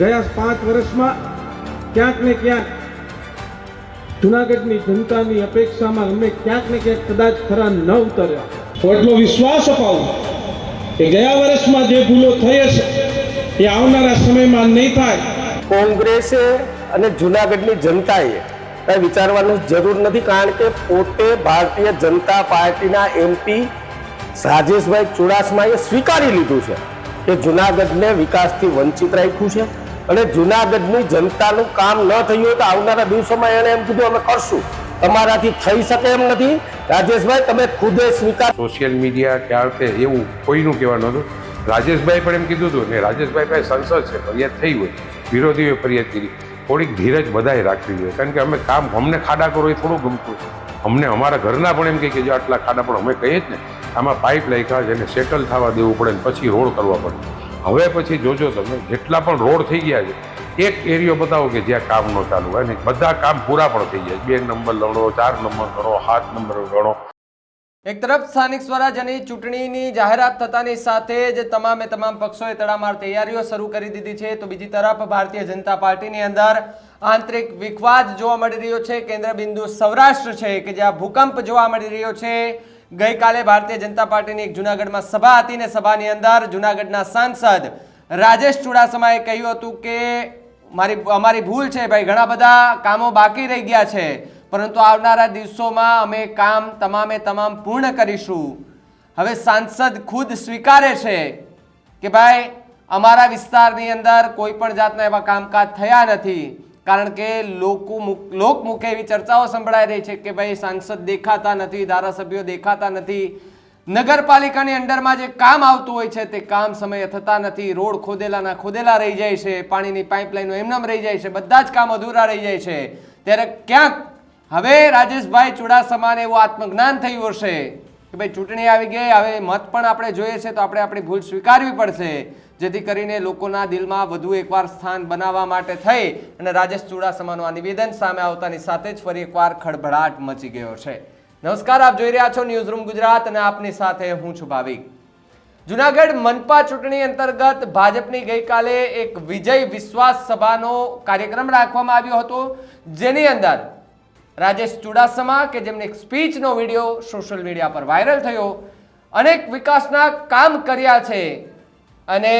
ગયા 5 વર્ષમાં ક્યાંક ને ક્યાંક જૂનાગઢની જનતાની અપેક્ષામાં અમે ક્યાંક ને ક્યાંક કદાચ ખરા ન ઉતર્યા. તો એટલો વિશ્વાસ અપાવું કે ગયા વર્ષમાં જે ભૂલો થઈ હશે એ આવનારા સમયમાં નહીં થાય. કોંગ્રેસે અને જૂનાગઢની જનતાએ કંઈ વિચારવાની જરૂર નથી, કારણ કે પોતે ભારતીય જનતા પાર્ટીના MP રાજેશભાઈ ચુડાસમાએ સ્વીકારી લીધું છે કે જૂનાગઢને વિકાસથી વંચિત રાખ્યું છે અને જૂનાગઢની જનતાનું કામ ન થયું હોય તો આવનારા દિવસોમાં એણે એમ કીધું અમે કરશું, તમારાથી થઈ શકે એમ નથી. રાજેશભાઈ, તમે ખુદે સ્વીકાર. સોશિયલ મીડિયા કે આ વખતે એવું કોઈનું કહેવાનું હતું. રાજેશભાઈ પણ એમ કીધું હતું ને રાજેશભાઈ પાસે સંસદ છે, ફરિયાદ થઈ હોય, વિરોધીઓએ ફરિયાદ કરી, થોડીક ધીરજ બધાએ રાખવી જોઈએ, કારણ કે અમે કામ અમને ખાડા કરો એ થોડું ગમતું છે. અમને અમારા ઘરના પણ એમ કહે કે જો આટલા ખાડા, પણ અમે કહીએ જ ને આમાં પાઇપ લાખ્યા છે એને સેટલ થવા દેવું પડે ને પછી રોડ કરવા પડે. હવે પછી જોજો તમે જેટલા પણ રોડ થઈ ગયા છે, એક એરિયો બતાવો કે જ્યાં કામ ન ચાલુ હોય ને બધા કામ પૂરા પણ થઈ જાય. 2 નંબર ગણો, 4 નંબર ગણો, 7 નંબર ગણો. એક તરફ સ્થાનિક સ્વરાજ્યની ચૂંટણીની જાહેરાત થતાની સાથે જ તમામે તમામ પક્ષોએ તડામાર તૈયારીઓ શરૂ કરી દીધી છે, તો બીજી તરફ ભારતીય જનતા પાર્ટીની અંદર આંતરિક વિખવાદ જોવા મળી રહ્યો છે. કેન્દ્ર બિંદુ સૌરાષ્ટ્ર છે કે જ્યાં ભૂકંપ જોવા મળી રહ્યો છે. ગઈકાલે ભારતીય જનતા પાર્ટીની એક જૂનાગઢમાં સભા હતી ને સભાની અંદર જૂનાગઢના સાંસદ રાજેશ ચુડાસમાએ કહ્યું હતું કે અમારી ભૂલ છે ભાઈ, ઘણા બધા કામો બાકી રહી ગયા છે, પરંતુ આવનારા દિવસોમાં અમે કામ તમામે તમામ પૂર્ણ કરીશું. હવે સાંસદ ખુદ સ્વીકારે છે કે ભાઈ અમારા વિસ્તારની અંદર કોઈ પણ જાતના એવા કામકાજ થયા નથી, કારણ કે લોકમુખે એવી ચર્ચાઓ સંભળાઈ રહી છે કે ભાઈ સાંસદ દેખાતા નથી, ધારાસભ્યો દેખાતા નથી, નગરપાલિકાની અંડરમાં જે કામ આવતું હોય છે તે કામ સમયે થતા નથી, રોડ ખોદેલાના ખોદેલા રહી જાય છે, પાણીની પાઇપલાઇનો એમનેમ રહી જાય છે, બધા જ કામ અધૂરા રહી જાય છે. ત્યારે ક્યાંક હવે રાજેશભાઈ ચુડાસમાને એવું આત્મજ્ઞાન થયું હશે કે ભાઈ ચૂંટણી આવી ગઈ, હવે મત પણ આપણે જોઈએ છે તો આપણે આપણી ભૂલ સ્વીકારવી પડશે, જેથી કરીને લોકોના દિલમાં વધુ એકવાર સ્થાન બનાવવા માટે થઈ અને રાજેશ ચુડાસમાનું આ નિવેદન સામે આવતાની સાથે જ ફરી એકવાર ખળભળાટ મચી ગયો છે. નમસ્કાર, આપ જોઈ રહ્યા છો ન્યૂઝ રૂમ ગુજરાત અને આપની સાથે હું છું ભાવિક. જૂનાગઢ મનપા ચૂંટણી અંતર્ગત ભાજપની ગઈકાલે એક વિજય વિશ્વાસ સભાનો કાર્યક્રમ રાખવામાં આવ્યો હતો, જેની અંદર રાજેશ ચુડાસમા કે જેમને એક સ્પીચનો વિડીયો સોશિયલ મીડિયા પર વાયરલ થયો, અનેક વિકાસના કામ કર્યા છે અને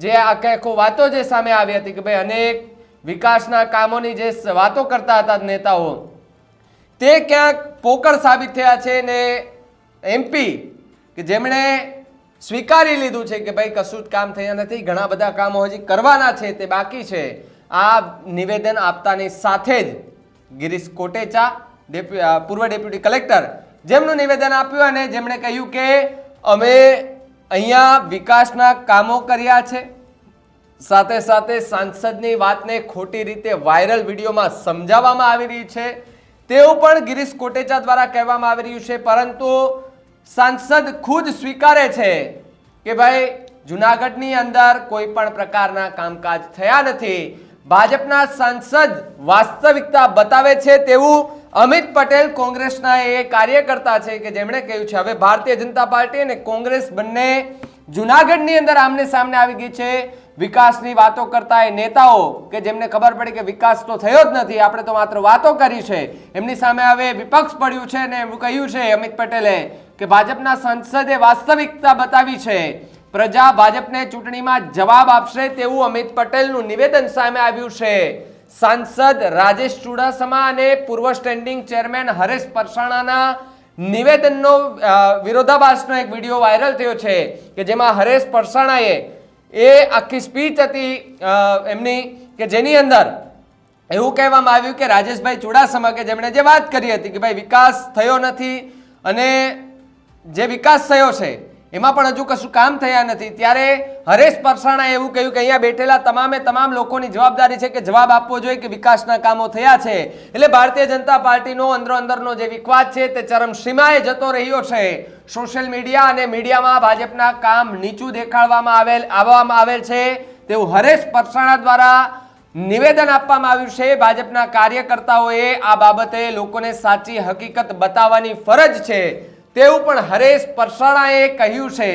જે આખો વાતો જે સામે આવી હતી કે ભાઈ અનેક વિકાસના કામોની જે વાતો કરતા હતા નેતાઓ તે ક્યાંક પોકળ સાબિત થયા છે ને MP કે જેમણે સ્વીકારી લીધું છે કે ભાઈ કશું જ કામ થયા નથી, ઘણા બધા કામો હજી કરવાના છે, તે બાકી છે. આ નિવેદન આપતાની સાથે જ ગિરીશ કોટેચા પૂર્વ ડેપ્યુટી કલેક્ટર જેમનું નિવેદન આપ્યું અને જેમણે કહ્યું કે અમે અહીંયા વિકાસના કામો કર્યા છે, સાથે સાથે સાંસદની વાતને ખોટી રીતે વાયરલ વિડીયોમાં સમજાવવામાં આવી રહી છે તેવું પણ ગિરીશ કોટેચા દ્વારા કહેવામાં આવી રહ્યું છે. પરંતુ સાંસદ ખુદ સ્વીકારે છે કે ભાઈ જૂનાગઢની અંદર કોઈ પણ પ્રકારના કામકાજ થયા નથી. ભાજપના સાંસદ વાસ્તવિકતા બતાવે છે તેવું અમિત પટેલ કોંગ્રેસના એ કાર્યકર્તા છે કે જેમણે કહ્યું છે હવે ભારતીય જનતા પાર્ટી અને કોંગ્રેસ બંને જૂનાગઢની અંદર આમને સામને આવી ગઈ છે. વિકાસની વાતો કરતા એ નેતાઓ કે જેમને ખબર પડી કે વિકાસ તો થયો જ નથી, આપણે તો માત્ર વાતો કરી છે, એમની સામે હવે વિપક્ષ પડ્યું છે અને એવું કહ્યું છે અમિત પટેલે કે ભાજપના સાંસદે વાસ્તવિકતા બતાવી છે, પ્રજા ભાજપને ચૂંટણીમાં જવાબ આપશે તેવું અમિત પટેલનું નિવેદન સામે આવ્યું છે. સાંસદ રાજેશ ચુડાસમા અને પૂર્વ સ્ટેન્ડિંગ ચેરમેન હરેશ પરસાણાના નિવેદનનો વિરોધાભાસનો એક વિડીયો વાયરલ થયો છે કે જેમાં હરેશ પરસાણાએ એ આખી સ્પીચ હતી એમની કે જેની અંદર એવું કહેવામાં આવ્યું કે રાજેશભાઈ ચુડાસમા કે જેમણે જે વાત કરી હતી કે ભાઈ વિકાસ થયો નથી અને જે વિકાસ થયો છે એમાં પણ હજુ કશું કામ થયા નથી, ત્યારે હરેશ પરસાણાએ એવું કહ્યું કે અહીંયા બેઠેલા તમામે તમામ લોકોની જવાબદારી છે કે જવાબ આપવો જોઈએ કે વિકાસના કામો થયા છે. એટલે ભારતીય જનતા પાર્ટીનો અંદરનો જે વિખવાદ છે તે ચરમસીમાએ જતો રહ્યો છે. સોશિયલ મીડિયા અને મીડિયામાં ભાજપના કામ નીચું દેખાડવામાં આવેલ છે તેવું હરેશ પરસાણા દ્વારા નિવેદન આપવામાં આવ્યું છે. ભાજપના કાર્યકર્તાઓએ આ બાબતે લોકોને સાચી હકીકત બતાવવાની ફરજ છે તેવું પણ હરેશ પરસાણાએ કહ્યું છે.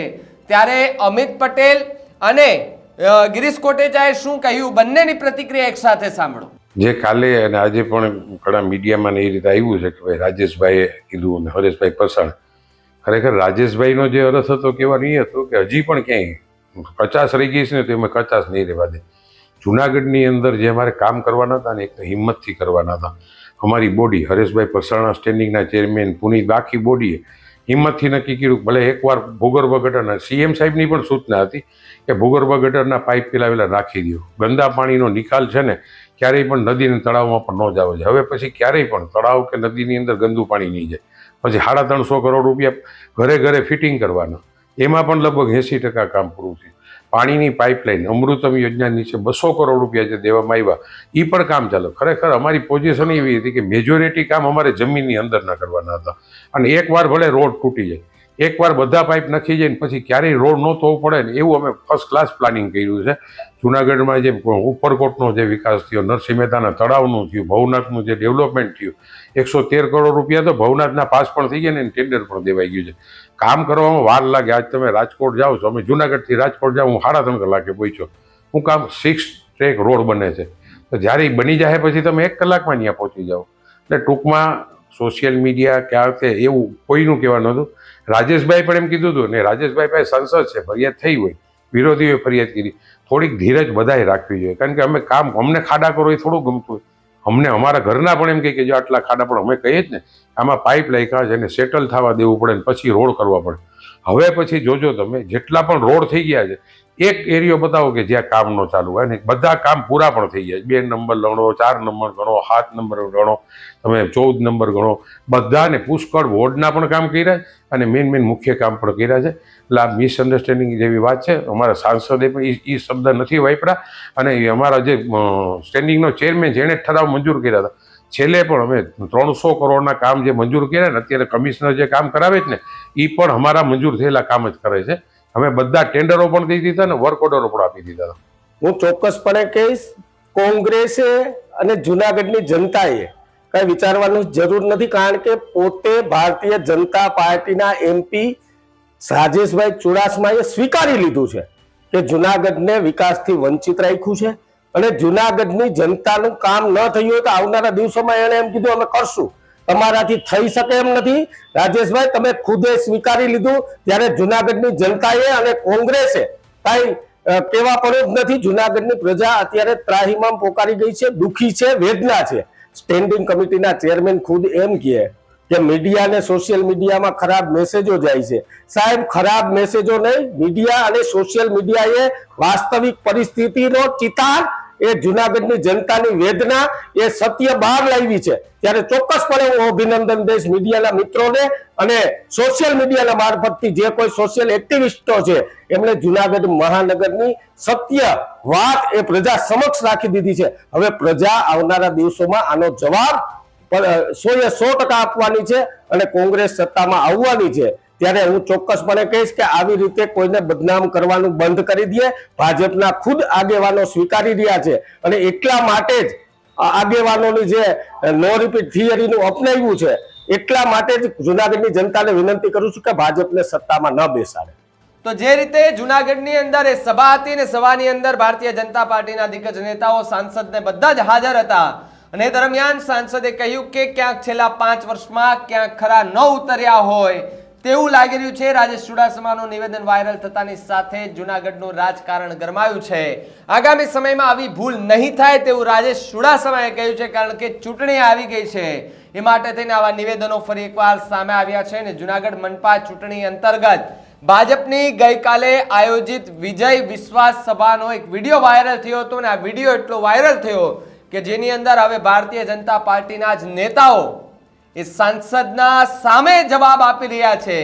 ત્યારે અમિત પટેલ અને ગિરીશ કોટેચાએ શું કહ્યું, બંનેની પ્રતિક્રિયા એક સાથે સાંભળો. જે કાલે અને આજે પણ ઘણા મીડિયામાં ને એ રીતે આવ્યું છે કે ભાઈ રાજેશભાઈએ કીધું અને હરેશભાઈ પસાણ, ખરેખર રાજેશભાઈનો જે અર્થ હતો કહેવાનો એ હતો કે હજી પણ ક્યાંય કચાશ રહી ગઈ છે ને તો એમાં કચાશ નહીં રહેવા દે. જુનાગઢની અંદર જે અમારે કામ કરવાના હતા ને એક તો હિંમતથી કરવાના હતા. અમારી બોડી હરેશભાઈ પસાણા સ્ટેન્ડિંગના ચેરમેન, પુનિત, આખી બોડીએ હિંમતથી નક્કી કર્યું ભલે એકવાર ભૂગર્ભ ગટરના CM સાહેબની પણ સૂચના હતી કે ભૂગર્ભ ગટરના પાઇપ પેલા રાખી દો. ગંદા પાણીનો નિકાલ છે ને ક્યારેય પણ નદી અને તળાવમાં પણ ન જાવ છે. હવે પછી ક્યારેય પણ તળાવ કે નદીની અંદર ગંદુ પાણી નહીં જાય. પછી 350 કરોડ રૂપિયા ઘરે ઘરે ફિટિંગ કરવાના, એમાં પણ લગભગ 80% કામ પૂરું થયું. પાણીની પાઇપલાઇન અમૃતમ યોજના નીચે 200 કરોડ રૂપિયા જે દેવામાં આવ્યા એ પણ કામ ચાલે. ખરેખર અમારી પોઝિશન એવી હતી કે મેજોરિટી કામ અમારે જમીનની અંદરના કરવાના હતા. અને એકવાર ભલે રોડ તૂટી જાય, એકવાર બધા પાઇપ નખી જાય ને પછી ક્યારેય રોડ ન થવું પડે ને એવું અમે ફર્સ્ટ ક્લાસ પ્લાનિંગ કર્યું છે. જુનાગઢમાં જે ઉપરકોટનો જે વિકાસ થયો, નરસિંહ મહેતાના તળાવનું થયું, ભવનાથનું જે ડેવલપમેન્ટ થયું, 113 કરોડ રૂપિયા તો ભવનાથના પાસ પણ થઈ ગયા ને ટેન્ડર પણ દેવાઈ ગયું છે. કામ કરવામાં વાર લાગે. આજ તમે રાજકોટ જાઓ છો, અમે જુનાગઢથી રાજકોટ જાઓ, હું 3.5 કલાકે પહોંચ્યો. હું કામ 6 ટ્રેક રોડ બને છે, તો જ્યારે એ બની જાય પછી તમે 1 કલાકમાં ત્યાં પહોંચી જાઓ. એટલે ટૂંકમાં સોશિયલ મીડિયા ક્યાં તે એવું કોઈનું કહેવાનું હતું. રાજેશભાઈ પણ એમ કીધું હતું ને રાજેશભાઈ પાસે સંસદ છે, ફરિયાદ થઈ હોય, વિરોધીઓએ ફરિયાદ કરી, થોડીક ધીરજ બધાએ રાખવી જોઈએ. કારણ કે અમે કામ અમને ખાડા કરો એ થોડું ગમતું હોય. અમને અમારા ઘરના પણ એમ કહે કે જો આટલા ખાડા, પણ અમે કહીએ જ ને આમાં પાઇપ લાખ્યા છે એને સેટલ થવા દેવું પડે ને પછી રોડ કરવા પડે. હવે પછી જોજો તમે જેટલા પણ રોડ થઈ ગયા છે, એક એરિયો બતાવો કે જ્યાં કામ ન ચાલુ હોય ને બધા કામ પૂરા પણ થઈ ગયા. 2 નંબર ગણો, 4 નંબર ગણો, 7 નંબર ગણો, તમે 14 નંબર ગણો, બધાને પુષ્કળ વોર્ડના પણ કામ કર્યા અને મેન મુખ્ય કામ પણ કર્યા છે. એટલે આ મિસઅન્ડરસ્ટેન્ડિંગ જેવી વાત છે. અમારા સાંસદે પણ એ શબ્દ નથી વાપર્યા અને અમારા જે સ્ટેન્ડિંગનો ચેરમેન છે એણે ઠરાવ મંજૂર કર્યા હતા. છેલ્લે પણ અમે 300 કરોડના કામ જે મંજૂર કર્યા ને અત્યારે કમિશનર જે કામ કરાવે છે ને એ પણ અમારા મંજૂર થયેલા કામ જ કરે છે. અમે બધા ટેન્ડરો પણ દઈ દીધા ને વર્ક ઓર્ડરો પણ આપી દીધા. હું ચોક્કસપણે કહીશ, કોંગ્રેસે અને જુનાગઢની જનતાએ કઈ વિચારવાની જરૂર નથી. કારણ કે પોતે ભારતીય જનતા પાર્ટીના MP રાજેશભાઈ ચુડાસમાએ સ્વીકારી લીધું છે કે જુનાગઢને વિકાસથી વંચિત રાખ્યું છે અને જુનાગઢની જનતાનું કામ ન થયું હોય તો આવનારા દિવસોમાં એણે એમ કીધું અમે કરશું. તમારાથી થઈ શકે એમ નથી. રાજેશભાઈ તમે ખુદે સ્વીકારી લીધું, ત્યારે જુનાગઢની જનતાએ અને કોંગ્રેસે કઈ કહેવા પડ્યું જ નથી. જુનાગઢની પ્રજા અત્યારે ત્રાહિમામ પોકારી ગઈ છે, દુખી છે, વેદના છે. સ્ટેન્ડિંગ કમિટીના ચેરમેન ખુદ એમ કહે કે મીડિયા અને સોશિયલ મીડિયામાં ખરાબ મેસેજો જાય છે. સાહેબ, ખરાબ મેસેજો નહીં, મીડિયા અને સોશિયલ મીડિયાએ વાસ્તવિક પરિસ્થિતિનો ચિતાર, એ જુનાગઢની જનતાની વેદના, એ સત્ય બહાર લાવી છે. ત્યારે ચોક્કસપણે હું અભિનંદન દઈશ મીડિયાના મિત્રોને અને સોશિયલ મીડિયાના મારફતથી જે કોઈ સોશિયલ એક્ટિવિસ્ટો છે એમણે જુનાગઢ મહાનગરની સત્ય વાત એ પ્રજા સમક્ષ રાખી દીધી છે. હવે પ્રજા આવનારા દિવસોમાં આનો જવાબ 100% આપવાની છે અને કોંગ્રેસ સત્તામાં આવવાની છે. ત્યારે હું ચોક્કસપણે કહીશ કે આવી રીતે કોઈને બદનામ કરવાનું બંધ કરી દે. ભાજપના ખુદ આગેવાનો સ્વીકારી રહ્યા છે અને એટલા માટે જ આગેવાનોની જે નો રિપીટ થિયરીનું અપનાવ્યું છે, એટલા માટે જ જુનાગઢની જનતાને વિનંતી કરું છું કે ભાજપને સત્તામાં ન બેસાડે. તો જે રીતે જુનાગઢની અંદર એ સભા હતી ને સભાની અંદર ભારતીય જનતા પાર્ટીના દિગ્ગજ નેતાઓ, સાંસદને બધા જ હાજર હતા અને દરમિયાન સાંસદે કહ્યું કે ક્યાંક છેલ્લા 5 વર્ષમાં ક્યાંક ખરા ન ઉતર્યા હોય તેવું લાગી રહ્યું છે. રાજેશ ચુડાસમાનું નિવેદન વાયરલ થતાની સાથે જુનાગઢનું રાજકારણ ગરમાયું છે. આગામી સમયમાં આવી ભૂલ નહીં થાય તેવું રાજેશ ચુડાસમાએ કહ્યું છે, કારણ કે ચૂંટણી આવી ગઈ છે. એ માટે થઈને આવા નિવેદનો ફરી એકવાર સામે આવ્યા છે અને જુનાગઢ મનપા ચૂંટણી અંતર્ગત ભાજપની ગઈકાલે આયોજિત વિજય વિશ્વાસ સભાનો એક વિડીયો વાયરલ થયો હતો અને આ વિડીયો એટલો વાયરલ થયો કે જેની અંદર હવે ભારતીય જનતા પાર્ટીના જ નેતાઓ એ સાંસદના સામે જવાબ આપી રહ્યા છે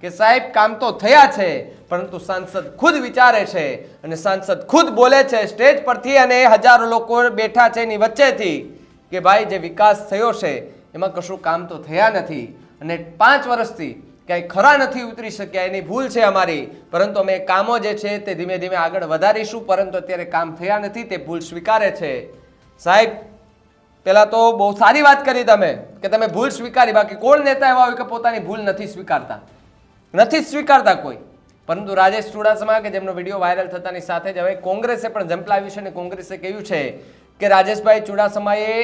કે સાહેબ કામ તો થયા છે, પરંતુ સાંસદ ખુદ વિચારે છે અને સાંસદ ખુદ બોલે છે સ્ટેજ પરથી અને હજારો લોકો બેઠા છે એની વચ્ચેથી કે ભાઈ જે વિકાસ થયો છે એમાં કશું કામ તો થયા નથી અને 5 વર્ષથી ક્યાંય ખરા નથી ઉતરી શક્યા, એની ભૂલ છે અમારી, પરંતુ અમે કામો જે છે તે ધીમે ધીમે આગળ વધારીશું, પરંતુ અત્યારે કામ થયા નથી, તે ભૂલ સ્વીકારે છે. સાહેબ, પેલા તો બહુ સારી વાત કરી તમે કે તમે ભૂલ સ્વીકારી. બાકી કોણ નેતા એવા હોય કે પોતાની ભૂલ નથી સ્વીકારતા? નથી સ્વીકારતા કોઈ. પરંતુ રાજેશ ચુડાસમા કે જેમનો વિડીયો વાયરલ થતાની સાથે જ હવે કોંગ્રેસે પણ ઝંપલાવ્યું છે અને કોંગ્રેસે કહ્યું છે કે રાજેશભાઈ ચુડાસમાએ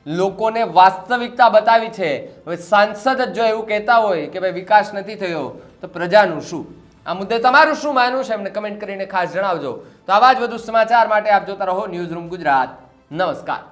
લોકોને વાસ્તવિકતા બતાવી છે. હવે સાંસદ જ જો એવું કહેતા હોય કે ભાઈ વિકાસ નથી થયો તો પ્રજાનું શું? આ મુદ્દે તમારું શું માનવું છે એમને કમેન્ટ કરીને ખાસ જણાવજો. તો આવા જ વધુ સમાચાર માટે આપ જોતા રહો ન્યૂઝ રૂમ ગુજરાત. નમસ્કાર.